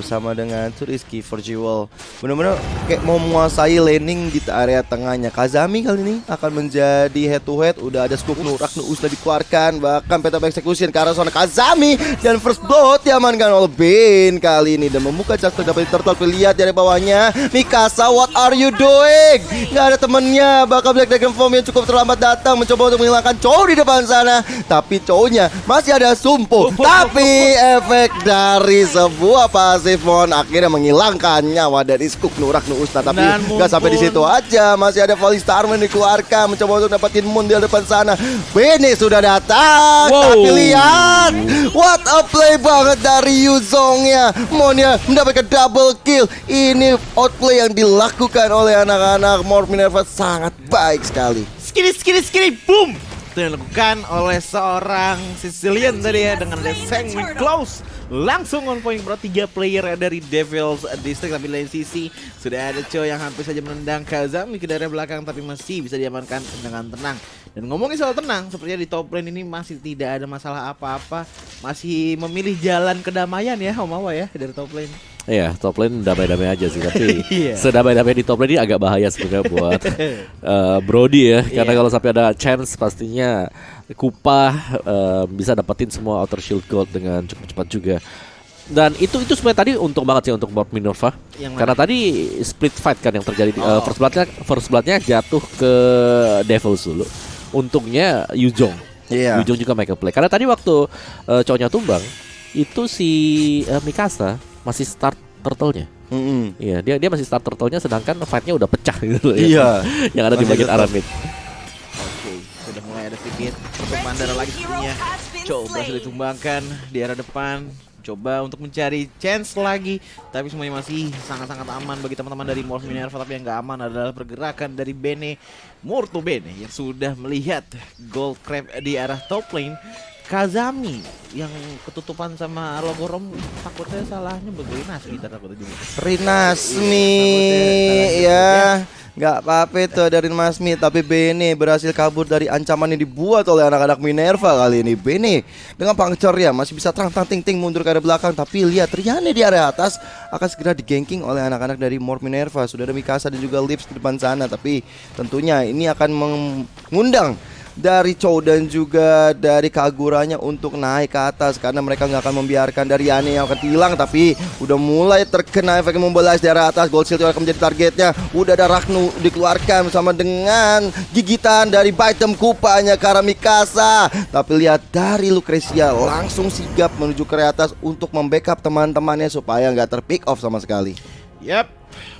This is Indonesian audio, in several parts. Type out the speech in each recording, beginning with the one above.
bersama dengan Turiski for Jewel. Benar-benar kayak mau menguasai laning di area tengahnya. Kazami kali ini akan menjadi head to head. Udah ada Skuk Nurak Nuus dikeluarkan, bahkan Peta Execution ke arah sana Kazami, dan first blood diamankan oleh Bane kali ini dan membuka chance dapat turtle. Lihat dari bawahnya Mikasa, what are you doing? Gak ada temennya, bakal Black Dragon Form yang cukup terlambat datang mencoba untuk menghilangkan Chow di depan sana, tapi Chow-nya masih ada Sumpo. Tapi efek dari sebuah pasif Mon akhirnya menghilangkan nyawa dari Skuk Nurak Nuusna. Tapi gak sampai di situ aja, masih ada Volley Starman dikeluarkan mencoba untuk dapetin Moon di depan sana. Bene sudah datang, tapi lihat what a play banget dari Yuzongnya. Monnya mendapatkan double kill. Ini outplay yang dilakukan oleh anak-anak Morph Minerva sangat baik sekali. Skiri, boom! Itu yang dilakukan oleh seorang Sicilian tadi ya, dengan ada Sengmi Close. Langsung on point bro, 3 player dari Devil's District. Tapi lain sisi sudah ada Cho yang hampir saja menendang Kazami ke daerah belakang, tapi masih bisa diamankan dengan tenang. Dan ngomongin soal tenang, sepertinya di top lane ini masih tidak ada masalah apa-apa. Masih memilih jalan kedamaian ya Om Awa ya dari top lane. Iya, top lane damai-damai aja sih, tapi sedamai-damai di top lane ini agak bahaya sebenarnya buat Brody ya, karena kalau sampai ada chance pastinya Kupa bisa dapetin semua outer shield gold dengan cukup cepat juga. Dan itu sebenarnya tadi untung banget sih untuk Morph Minerva, karena tadi split fight kan yang terjadi. First bloodnya jatuh ke Devils dulu. Untungnya Yuzong juga make a play, karena tadi waktu cowoknya tumbang itu si Mikasa masih start turtle-nya. Iya, dia masih start turtle-nya, sedangkan fight-nya udah pecah gitu ya. Yang ada di bagian Aramid. Oke, sudah mulai ada sedikit pertumpahan darah lagi sepertinya. Coba berhasil ditumbangkan di arah depan. Coba untuk mencari chance lagi, tapi semuanya masih sangat-sangat aman bagi teman-teman dari Morph Minerva. Tapi yang gak aman adalah pergerakan dari Bene Murto Bene yang sudah melihat Gold Crab di arah top lane. Kazami yang ketutupan sama logo Rom, takutnya salahnya Rinasmi takutnya juga. Rinasmi ya, nggak apa-apa itu dari Rinasmi, tapi Bene berhasil kabur dari ancaman yang dibuat oleh anak-anak Minerva kali ini. Bene dengan puncture ya masih bisa ting-ting mundur ke arah belakang, tapi lihat Riane di area atas akan segera diganking oleh anak-anak dari Morph Minerva. Sudah ada Mikasa dan juga Lips di depan sana, tapi tentunya ini akan mengundang dari Chow dan juga dari Kaguranya untuk naik ke atas, karena mereka nggak akan membiarkan dari Yane yang akan hilang. Tapi udah mulai terkena efek membelas dari atas. Gold Shield akan menjadi targetnya. Udah ada Ragnu dikeluarkan bersama dengan gigitan dari Baitem Kupanya ke arah Mikasa. Tapi lihat dari Lucrecia langsung sigap menuju ke atas untuk membackup teman-temannya supaya nggak terpick off sama sekali. Yap,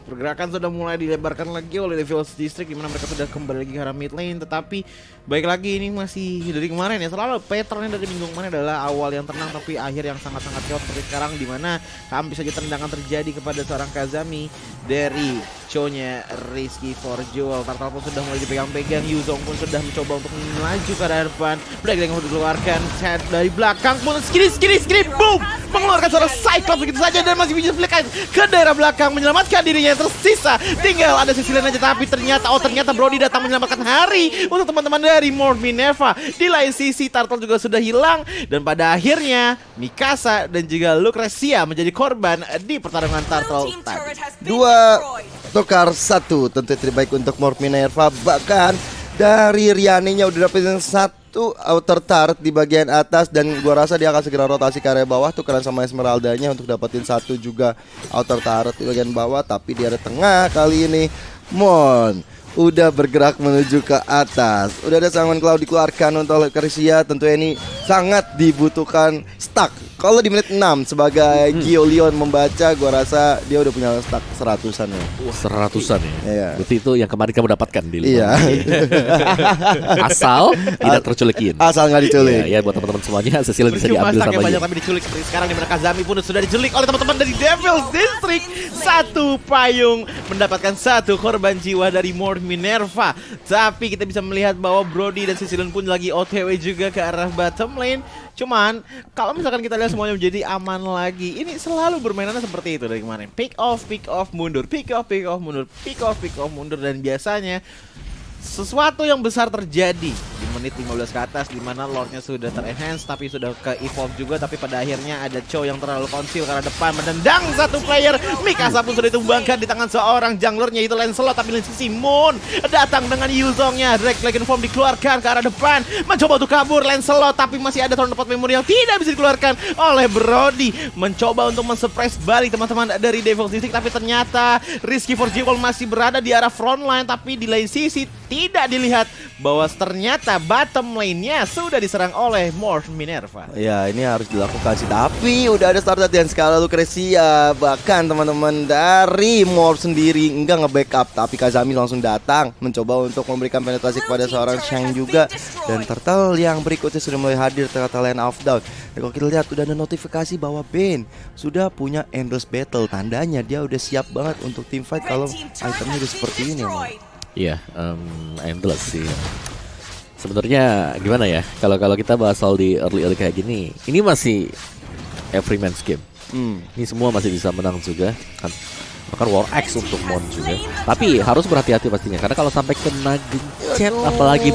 pergerakan sudah mulai dilebarkan lagi oleh Devil's District, dimana mereka sudah kembali lagi ke arah mid lane. Tetapi baik lagi, ini masih dari kemarin ya, selalu patternnya dari minggu kemarin adalah awal yang tenang tapi akhir yang sangat-sangat chaos seperti sekarang, dimana hampir saja tendangan terjadi kepada seorang Kazami dari Chow-nya Risky for Jewel. Turtle pun sudah mulai dipegang-pegang, Yuzong pun sudah mencoba untuk melaju ke arah depan. Black Dragon dikeluarkan, set dari belakang pun skiri, boom, mengeluarkan seorang Cyclops begitu saja, dan masih bisa flick ke daerah belakang menyelamatkan dirinya. Tersisa tinggal ada Sicilian aja, tapi ternyata Brody datang menyelamatkan hari untuk teman-teman dari Morph Minerva. Di lain sisi Turtle juga sudah hilang, dan pada akhirnya Mikasa dan juga Lucrecia menjadi korban di pertarungan Turtle tadi. 2 tukar 1 tentu terbaik untuk Morph Minerva. Bahkan dari Riane-nya udah dapetin 1 outer turret di bagian atas, dan gua rasa dia akan segera rotasi ke area bawah tukeran sama Esmeralda-nya untuk dapetin 1 juga outer turret di bagian bawah. Tapi di area tengah kali ini Mon udah bergerak menuju ke atas. Udah ada Sangon Cloud dikeluarkan untuk Lucrecia. Tentunya ini sangat dibutuhkan stack. Kalau di menit 6 sebagai Gio Leon membaca, gua rasa dia udah punya stack 100-an ya. 100-an ya. Iya. Berarti itu yang kemarin kamu dapatkan di Iya. Asal tidak terculikin. Asal nggak diculik. Ya buat teman-teman semuanya, Cecil bisa Percuma diambil stacknya sama banyak dia. tapi diculik seperti sekarang, dimana Kazami pun sudah diculik oleh teman-teman dari Devil's District. 1 payung mendapatkan 1 korban jiwa dari Morph Minerva. Tapi kita bisa melihat bahwa Brody dan Sicilian pun lagi OTW juga ke arah bottom lane. Cuman kalau misalkan kita lihat semuanya menjadi aman lagi, ini selalu bermainannya seperti itu dari kemarin. Pick off, mundur, pick off, mundur, pick off, mundur. Dan biasanya sesuatu yang besar terjadi di menit 15 ke atas, di mana Lordnya sudah ter-enhance tapi sudah ke-evolve juga, tapi pada akhirnya ada Chow yang terlalu konsil karena depan menendang satu player. Mikasa pun sudah ditumbangkan di tangan seorang junglernya itu Lancelot, tapi di sisi Moon datang dengan Yuzongnya. Drake Dragon Form dikeluarkan ke arah depan, mencoba untuk kabur Lancelot, tapi masih ada Thorn Pot Memory yang tidak bisa dikeluarkan oleh Brody. Mencoba untuk men-suppress balik teman-teman dari Devil's District, tapi ternyata Risky for Jewel masih berada di arah front line, tapi di lain sisi tidak dilihat bahwa ternyata bottom lane-nya sudah diserang oleh Morph Minerva. Ya, ini harus dilakukan sih. Tapi udah ada start dan skala Lucrecia. Bahkan teman-teman dari Morph sendiri enggak nge-backup, tapi Kazami langsung datang mencoba untuk memberikan penetrasi kepada seorang Shang juga. Dan turtle yang berikutnya sudah mulai hadir ternyata Land of Down. Dan kalau kita lihat udah ada notifikasi bahwa Ben sudah punya endless battle. Tandanya dia udah siap banget untuk team fight kalau itemnya udah seperti ini. Iya, endless sih. Sebenarnya gimana ya? Kalau kita bahas soal di early kayak gini, ini masih every man's game. Ini semua masih bisa menang juga kan. Bahkan War Axe untuk Mon juga. Tapi harus berhati-hati pastinya, karena kalau sampai kena gencet, apalagi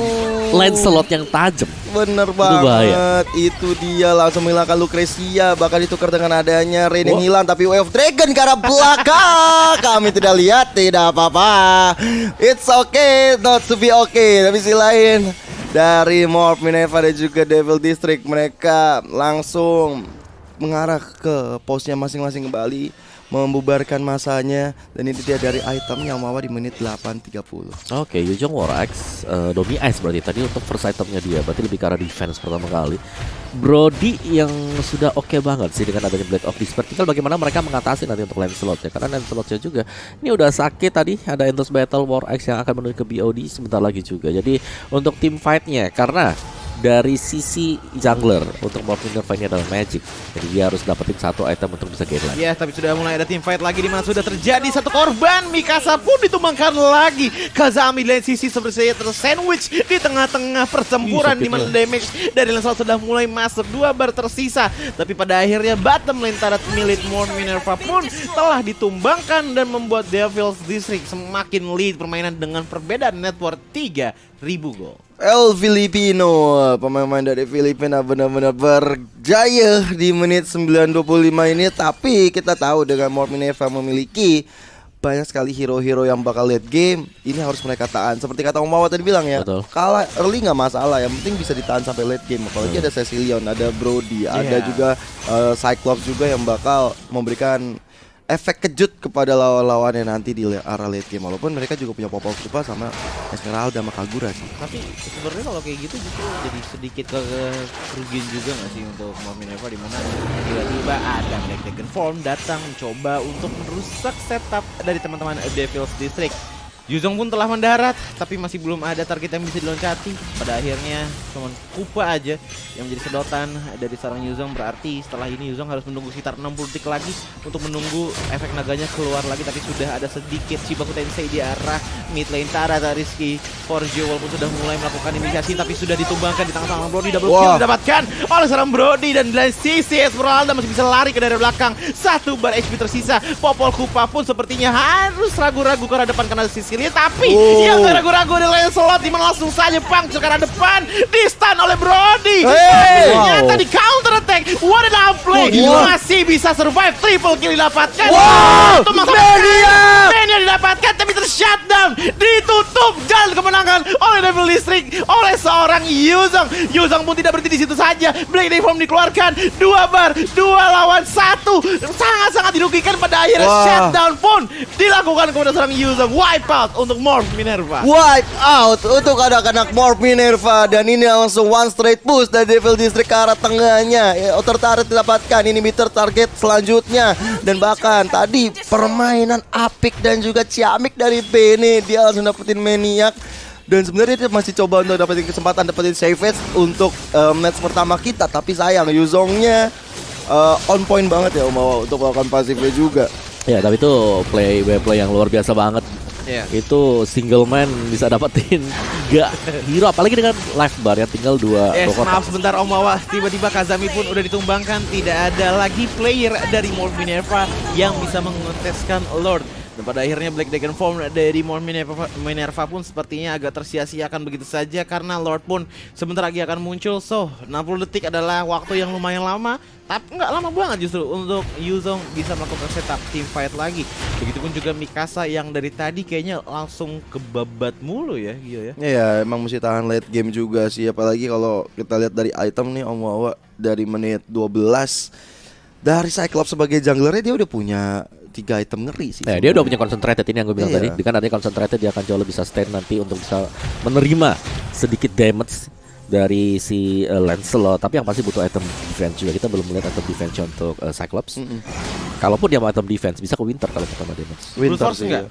Lancelot yang tajam, bener bahaya. banget. Itu dia langsung menghilangkan Lucrecia. Bahkan ditukar dengan adanya Rain yang hilang, tapi Wave of Dragon ke arah belakang. Kami tidak lihat, tidak apa-apa. It's okay not to be okay. Tapi sisi lain dari Morph Minerva dan juga Devil District, mereka langsung mengarah ke posnya masing-masing kembali, membubarkan masanya. Dan ini dia dari item yang mawa di menit 8.30. Oke, Yuzong War Axe, Domi Ice berarti tadi untuk first itemnya dia, berarti lebih ke arah defense pertama kali. Brody yang sudah oke banget sih dengan adanya Blade of Despair. Tinggal bagaimana mereka mengatasi nanti untuk Lancelot ya, karena Lancelotnya juga ini udah sakit tadi. Ada Endless Battle War Axe yang akan menuju ke BOD sebentar lagi juga. Jadi untuk team fightnya, karena dari sisi jungler untuk Morph Minerva ini adalah Magic, jadi dia harus dapetin satu item untuk bisa gain lagi. Ya, tapi sudah mulai ada team fight lagi, di mana sudah terjadi satu korban. Mikasa pun ditumbangkan lagi. Kazami di sisi seperti tersandwich di tengah-tengah pertempuran, di mana damage dari Lancelot sudah mulai masuk. 2 bar tersisa, tapi pada akhirnya bottom lane tarot milik Morph Minerva pun telah ditumbangkan dan membuat Devil's District semakin lead permainan dengan perbedaan net worth 3.000 gol. El Filipino, pemain dari Filipina benar-benar berjaya di menit 9.25 ini. Tapi kita tahu dengan Morph Minerva memiliki banyak sekali hero-hero yang bakal late game. Ini harus mereka tahan. Seperti kata Om Mawa tadi bilang ya, betul. Kalah early nggak masalah, yang penting bisa ditahan sampai late game. Apalagi ada Cecilion, ada Brody, ada juga Cyclops juga yang bakal memberikan efek kejut kepada lawan-lawannya nanti di arah late game. Walaupun mereka juga punya Popol Kupa sama Esmeralda sama Kagura sih. Tapi sebenarnya kalau kayak gitu justru jadi sedikit kerugian juga nggak sih untuk Morph Minerva, di mana tiba-tiba ada Black Dragon Form datang mencoba untuk merusak setup dari teman-teman Devil's District. Yuzong pun telah mendarat, tapi masih belum ada target yang bisa diloncati. Pada akhirnya cuman Kupa aja yang menjadi sedotan dari seorang Yuzong. Berarti setelah ini Yuzong harus menunggu sekitar 60 detik lagi untuk menunggu efek naganya keluar lagi. Tapi sudah ada sedikit Shibaku Tensei di arah mid lane. Tara Risky Forjo walaupun sudah mulai melakukan inisiasi, tapi sudah ditumbangkan di tangan Brody. Double kill didapatkan oleh seorang Brody, dan dari sisi Esmeralda masih bisa lari ke daerah belakang. 1 bar HP tersisa. Popol Kupa pun sepertinya harus ragu-ragu ke arah depan karena sisi lihat, tapi yang ragu-ragu adalah Lancelot, di mana langsung saja puncture ke arah depan, di stun oleh Brody. Ternyata di counter attack. What an outplay. Masih bisa survive, triple kill didapatkan. Untuk Mania didapatkan, tapi tershutdown. Ditutup jalan kemenangan oleh Devil District oleh seorang Yuzong. Yuzong pun tidak berhenti di situ saja. Black Day Form dikeluarkan. 2 bar, 2 lawan 1. Sangat-sangat dirugikan. Pada akhirnya shutdown pun dilakukan kepada seorang Yuzong. Wipe out untuk Morph Minerva. Wipe out untuk anak-anak Morph Minerva. Dan ini langsung one straight push dari Devil District ke arah tengahnya. Outer didapatkan, ini meter target selanjutnya. Dan bahkan tadi permainan apik dan juga ciamik dari Bene. Dia langsung dapetin Maniac. Dan sebenarnya dia masih coba untuk dapetin kesempatan, dapetin savage untuk match pertama kita. Tapi sayang, Yuzongnya on point banget ya Umawa untuk melakukan pasifnya juga. Ya, tapi itu play yang luar biasa banget. Itu single man bisa dapetin 3 hero, apalagi dengan life bar yang tinggal 2 kotak. Maaf sebentar Om Wawa, tiba-tiba Kazami pun udah ditumbangkan. Tidak ada lagi player dari Morph Minerva yang bisa mengonteskan Lord. Dan pada akhirnya Black Dragon Form dari More Minerva pun sepertinya agak tersia-siakan begitu saja karena Lord pun sebentar lagi akan muncul. So 60 detik adalah waktu yang lumayan lama, tapi nggak lama banget justru untuk Yuzong bisa melakukan setup team fight lagi. Begitupun juga Mikasa yang dari tadi kayaknya langsung kebabat mulu ya Gio ya. Iya, emang mesti tahan late game juga sih. Apalagi kalau kita lihat dari item nih Om Wawa, dari menit 12 dari Cyclops sebagai junglernya dia udah punya 3 item ngeri sih. Nah, dia udah punya concentrated, ini yang gue bilang tadi. Dengan adanya concentrated dia akan jauh lebih sustain nanti untuk bisa menerima sedikit damage dari si Lancelot. Tapi yang pasti butuh item defense juga. Kita belum melihat item defense untuk Cyclops. Kalaupun dia mau item defense bisa ke Winter kalau pertama damage. Brute Force enggak?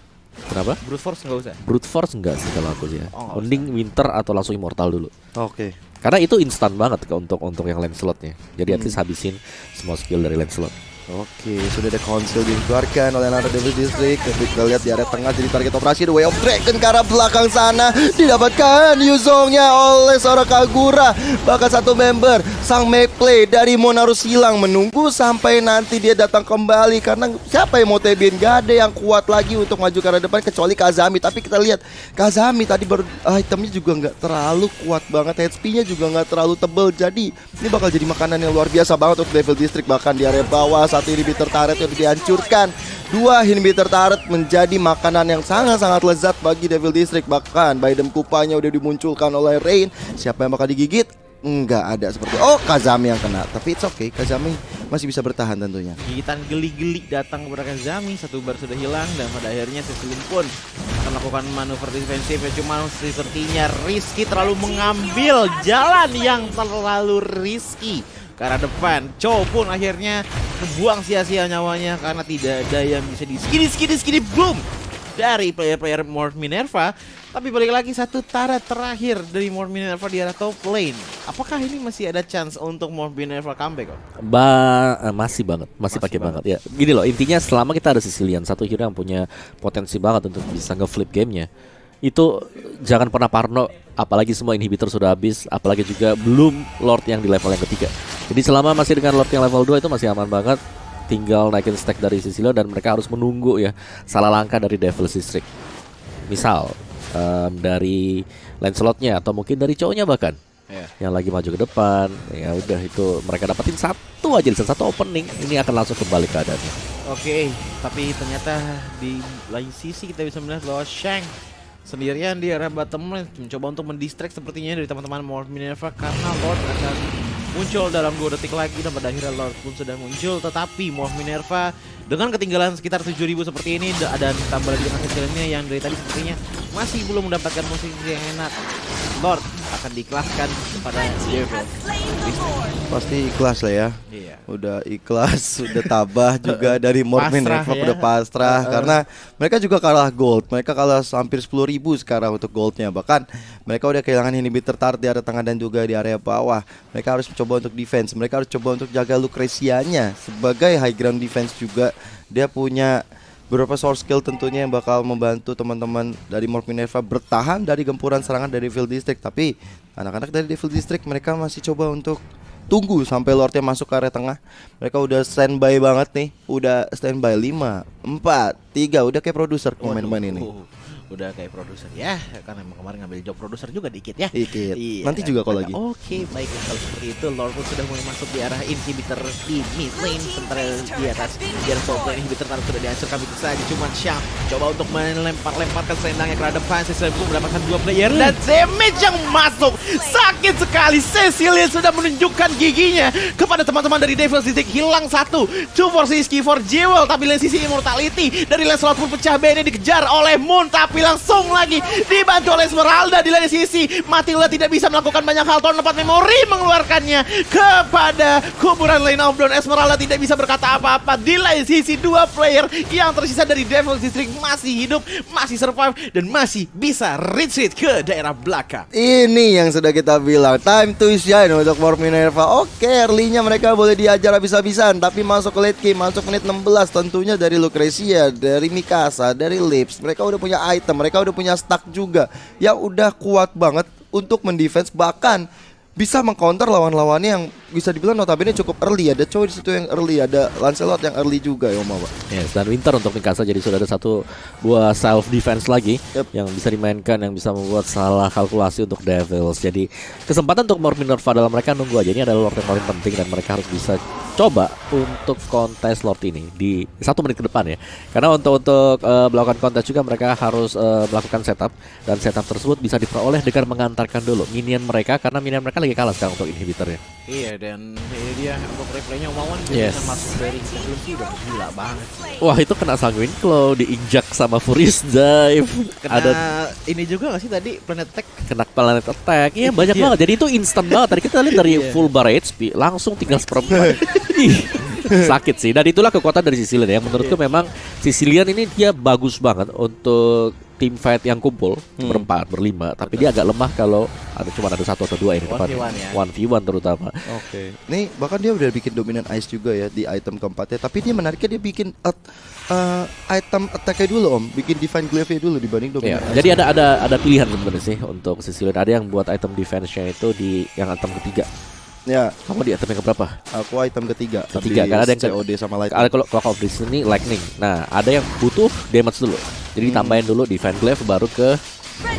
Kenapa? Brute Force enggak usah. Brute Force enggak sih kalau aku sih ya. Mending Winter atau langsung Immortal dulu. Oke. Karena itu instan banget untuk yang Lancelotnya. Jadi at least habisin semua skill dari Lancelot. Oke, sudah ada konsil dikeluarkan oleh Nara Devil District. Tapi kita lihat di area tengah jadi target operasi The Way of Dragon ke arah belakang sana. Didapatkan Yuzongnya oleh seorang Kagura. Bahkan satu member sang Meplay dari Monarus hilang, menunggu sampai nanti dia datang kembali. Karena siapa yang mau TBN? Gak ada yang kuat lagi untuk maju ke arah depan kecuali Kazami. Tapi kita lihat Kazami tadi baru itemnya juga nggak terlalu kuat banget, HP-nya juga nggak terlalu tebel. Jadi ini bakal jadi makanan yang luar biasa banget untuk Devil District. Bahkan di area bawah satu inhibitor turret yang dihancurkan, 2 inhibitor turret menjadi makanan yang sangat-sangat lezat bagi Devil District. Bahkan Bidem Kupanya udah dimunculkan oleh Rain. Siapa yang bakal digigit? Enggak ada seperti Kazami yang kena. Tapi it's okay, Kazami masih bisa bertahan tentunya. Gigitan geli-geli datang kepada Kazami, satu bar sudah hilang dan pada akhirnya Cecilin pun akan melakukan manuver defensif. Cuma sepertinya Rizky terlalu mengambil jalan yang terlalu risky ke arah depan. Chow pun akhirnya membuang sia-sia nyawanya karena tidak ada yang bisa di skidi boom dari player-player More Minerva. Tapi balik lagi satu turret terakhir dari More Minerva di arah top lane. Apakah ini masih ada chance untuk More Minerva comeback kok? Masih banget, masih pakai banget ya. Gini loh, intinya selama kita ada Sicilian, satu hero yang punya potensi banget untuk bisa nge-flip gamenya, itu jangan pernah parno. Apalagi semua inhibitor sudah habis, apalagi juga belum Lord yang di level yang ketiga. Jadi selama masih dengan Lord yang level 2 itu masih aman banget. Tinggal naikin stack dari Sicilio dan mereka harus menunggu ya salah langkah dari Devil District. Misal dari Lancelotnya atau mungkin dari cowoknya bahkan yang lagi maju ke depan. Ya udah, itu mereka dapetin satu aja, satu opening, ini akan langsung kembali keadaannya. Oke, tapi ternyata di lain sisi kita bisa melihat bahwa Shang sendirian di area bottom lane mencoba untuk mendistract sepertinya dari teman-teman More Minerva karena Lord akan muncul dalam 2 detik lagi dan pada akhirnya Lord pun sudah muncul. Tetapi More Minerva dengan ketinggalan sekitar 7.000 seperti ini dan tambah lagi dengan hasilnya yang dari tadi sepertinya masih belum mendapatkan posisi yang enak, Lord akan diikhlaskan kepada Devil. Pasti ikhlas lah ya. Iya. Udah ikhlas, sudah tabah juga dari More Minerva, ya. udah pasrah karena mereka juga kalah gold. Mereka kalah hampir 10.000 sekarang untuk goldnya. Bahkan mereka udah kehilangan inhibitor turret di area tengah dan juga di area bawah. Mereka harus coba untuk defense. Mereka harus coba untuk jaga Lucrecia-nya sebagai high ground defense juga. Dia punya beberapa source skill tentunya yang bakal membantu teman-teman dari More Minerva bertahan dari gempuran serangan dari Devil District. Tapi anak-anak dari Devil District mereka masih coba untuk tunggu sampai Lordnya masuk ke area tengah. Mereka udah standby banget nih. Udah standby 5, 4, 3. Udah kayak produser pemain-pemain ini. Udah kayak produser ya, karena emang kemarin ngambil job produser juga dikit ya. Dikit. Iya. Nanti juga kalau lagi. Oke, baik, kalau seperti itu Lord pun sudah mulai masuk di arah inhibitor di mid lane, sementara di atas top lane inhibitor taruh sudah dihancurkan begitu saja. Cuma Syam coba untuk melempar-lemparkan selendangnya ke arah depan. Cecilian pun mendapatkan 2 player dan damage yang masuk sakit sekali. Cecilian sudah menunjukkan giginya kepada teman-teman dari Devil District. Hilang 1, 2 versus Key for Jewel, tapi dari sisi Immortality dari Lancelot pun pecah BN dikejar oleh Moon, tapi langsung lagi dibantu oleh Esmeralda. Di lain sisi Matilda tidak bisa melakukan banyak hal. Tahun 4 memori mengeluarkannya kepada kuburan Lane of Dawn. Esmeralda tidak bisa berkata apa-apa. Di lain sisi 2 player yang tersisa dari Devil District masih hidup, masih survive dan masih bisa retreat ke daerah belakang. Ini yang sudah kita bilang, time to shine untuk More Minerva. Oke, early-nya mereka boleh diajar habis-habisan, tapi masuk ke late game, masuk menit 16 tentunya dari Lucrecia, dari Mikasa, dari Lips. Mereka udah punya item, mereka udah punya stack juga yang udah kuat banget untuk mendefense. Bahkan bisa mengcounter lawan-lawannya yang bisa dibilang notabene cukup early. Ada Choi di situ yang early, ada Lancelot yang early juga ya Om Pak. Yes, dan Winter untuk Mikasa jadi sudah ada satu buah self defense lagi yang bisa dimainkan, yang bisa membuat salah kalkulasi untuk Devils. Jadi kesempatan untuk Minerva dalam mereka nunggu aja. Ini adalah Lord yang paling penting dan mereka harus bisa coba untuk kontes Lord ini di 1 menit ke depan ya. Karena untuk melakukan kontes juga mereka harus melakukan setup, dan setup tersebut bisa diperoleh dengan mengantarkan dulu minion mereka, karena minion mereka lagi kalah sekarang untuk inhibitornya. Iya, dan ini dia untuk replaynya Umawan Yes. bisa masuk dari sebelum sih udah gila banget. Wah, itu kena Sanguine Claw, diinjak sama Furious Dive. Kena Ada ini juga gak sih tadi Planet Attack? kena Planet Attack. Iya, banyak banget. Jadi itu instan banget. Tadi kita lihat dari full bar HP langsung tinggal seperempat. Ih, sakit sih. Dan itulah kekuatan dari Sicilian ya. Menurutku memang Sicilian ini dia bagus banget untuk tim fight yang kumpul berempat, berlima. Tapi dia agak lemah kalau cuma ada 1 atau 2 ini depan. 1v1 ya. 1v1 terutama. Oke. Nih bahkan dia udah bikin dominan ice juga ya di item keempatnya. Tapi dia menariknya dia bikin item attack-nya dulu Om. Bikin divine glaive-nya dulu dibanding Iya, dominan ice. jadi ada pilihan sebenarnya sih untuk Sicilian. Ada yang buat item defense-nya itu di yang item ketiga. Ya, Kamu di item yang keberapa? aku item ketiga. Ketiga, karena ada yang COD sama light. Ada kalau Clock of Destiny Lightning. Nah, ada yang butuh damage dulu. Jadi ditambahin dulu Divine Glaive baru ke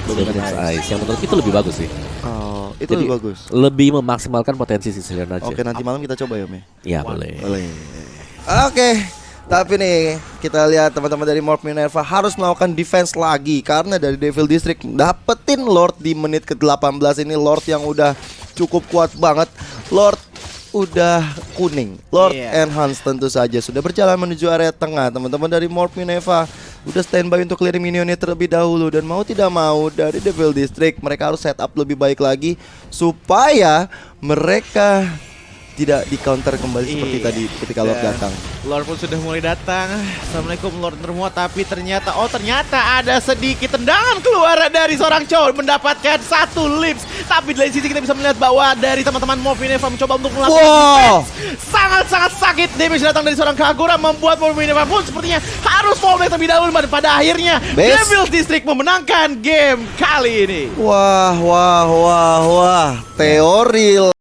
Dominance Ice. Yang menurut itu lebih bagus sih. Oh, itu Jadi, lebih bagus. Lebih memaksimalkan potensi Sicilian aja. Oke, nanti malam kita coba ya, Om. Iya, boleh. Boleh. Oke. Tapi nih kita lihat teman-teman dari Morph Minerva harus melakukan defense lagi karena dari Devil District dapetin Lord di menit ke-18 ini, Lord yang udah cukup kuat banget. Lord udah kuning. Lord Enhance tentu saja sudah berjalan menuju area tengah. Teman-teman dari Morph Minerva udah standby untuk clearing minionnya terlebih dahulu, dan mau tidak mau dari Devil District mereka harus setup lebih baik lagi supaya mereka tidak di counter kembali seperti tadi ketika Lord datang. Lord pun sudah mulai datang. Assalamualaikum Lord semua. Tapi ternyata ada sedikit tendangan keluar dari seorang cowok mendapatkan 1 lips. Tapi di lain sisi kita bisa melihat bahwa dari teman-teman Morph Minerva mencoba untuk melakukan defense. Sangat-sangat sakit. Damage datang dari seorang Kagura membuat Morph Minerva pun sepertinya harus fallback terlebih dahulu. Pada akhirnya Devil District memenangkan game kali ini. Wah, teori